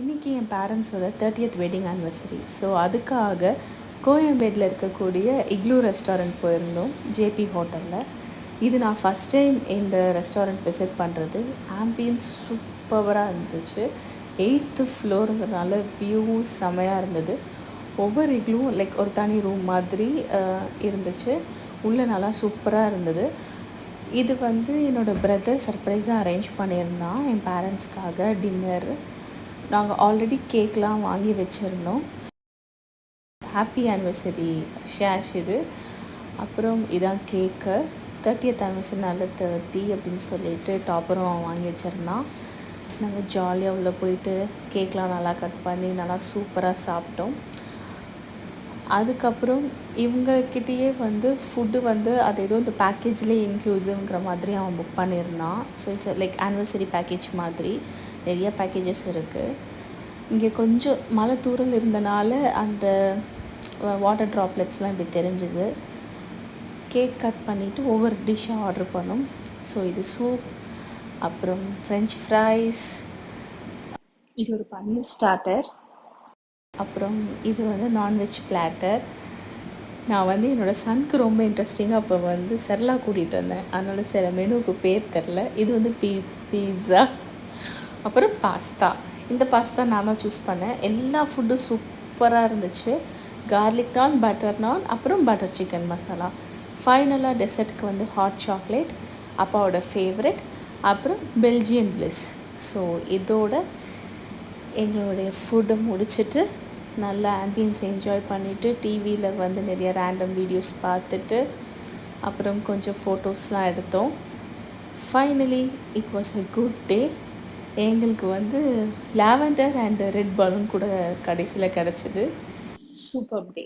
இன்றைக்கி என் பேரண்ட்ஸோட 30th wedding anniversary. So அதுக்காக கோயம்பேடில் இருக்கக்கூடிய இக்லூ ரெஸ்டாரண்ட் போயிருந்தோம், ஜேபி ஹோட்டலில். இது நான் ஃபஸ்ட் டைம் இந்த ரெஸ்டாரண்ட் விசிட் பண்ணுறது. ஆம்பியன்ஸ் சூப்பராக இருந்துச்சு. 8th ஃப்ளோருங்கிறனால வியூவும் செமையாக இருந்தது. ஒவ்வொரு இக்லூவும் லைக் ஒரு தனி ரூம் மாதிரி இருந்துச்சு. உள்ளே நல்லா சூப்பராக இருந்தது. இது என்னோடய பிரதர் சர்ப்ரைஸாக அரேஞ்ச் பண்ணியிருந்தான் என் பேரண்ட்ஸ்க்காக டின்னர். நாங்கள் ஆல்ரெடி கேக்லாம் வாங்கி வச்சுருந்தோம். ஹாப்பி ஆனிவர்சரி ஷேஷ் இது. அப்புறம் இதான் கேக்கு. 30th ஆனிவர்சரினால 30 அப்படின்னு சொல்லிட்டு டாப்பரும் வாங்கி வச்சுருந்தான். நாங்கள் ஜாலியாக உள்ளே போயிட்டு கேக்லாம் நல்லா கட் பண்ணி நல்லா சூப்பராக சாப்பிட்டோம். அதுக்கப்புறம் இவங்கக்கிட்டேயே ஃபுட்டு அது ஏதோ இந்த பேக்கேஜ்லேயே இன்க்ளூசிவ்ங்கிற மாதிரி அவன் புக் பண்ணியிருந்தான். So it's like anniversary package மாதிரி நிறைய பேக்கேஜஸ் இருக்குது. இங்கே கொஞ்சம் மழை தூறல் இருந்தனால அந்த வாட்டர் ட்ராப்லெட்ஸ்லாம் இப்படி தெரிஞ்சுது. கேக் கட் பண்ணிவிட்டு ஒவ்வொரு டிஷ்ஷாக ஆர்டர் பண்ணோம். ஸோ இது சூப், அப்புறம் ஃப்ரெஞ்ச் ஃப்ரைஸ், இது ஒரு பன்னீர் ஸ்டார்டர், அப்புறம் இது நான்வெஜ் பிளாட்டர். நான் என்னோடய சனுக்கு ரொம்ப இன்ட்ரெஸ்டிங்காக அப்போ செர்லா கூட்டிகிட்டு வந்தேன். அதனால் சில மெனுவுக்கு பேர் தெரில. இது பீட்ஸா, அப்புறம் பாஸ்தா. இந்த பாஸ்தா நான் தான் சூஸ் பண்ணேன். எல்லா ஃபுட்டும் சூப்பராக இருந்துச்சு. கார்லிக் நான், பட்டர் நான், அப்புறம் பட்டர் சிக்கன் மசாலா. ஃபைனலாக டெசர்ட்டுக்கு ஹாட் சாக்லேட், அப்பாவோட ஃபேவரட், அப்புறம் பெல்ஜியன் பிளிஸ். ஸோ இதோட எங்களுடைய ஃபுட்டை முடிச்சுட்டு நல்லா ஆம்பியன்ஸ் என்ஜாய் பண்ணிவிட்டு டிவியில் நிறைய ரேண்டம் வீடியோஸ் பார்த்துட்டு அப்புறம் கொஞ்சம் ஃபோட்டோஸ்லாம் எடுத்தோம். Finally it was a good day. எங்களுக்கு லாவெண்டர் அண்ட் ரெட் பலூன் கூட கடைசியில் கிடச்சிது. சூப்பர் டே.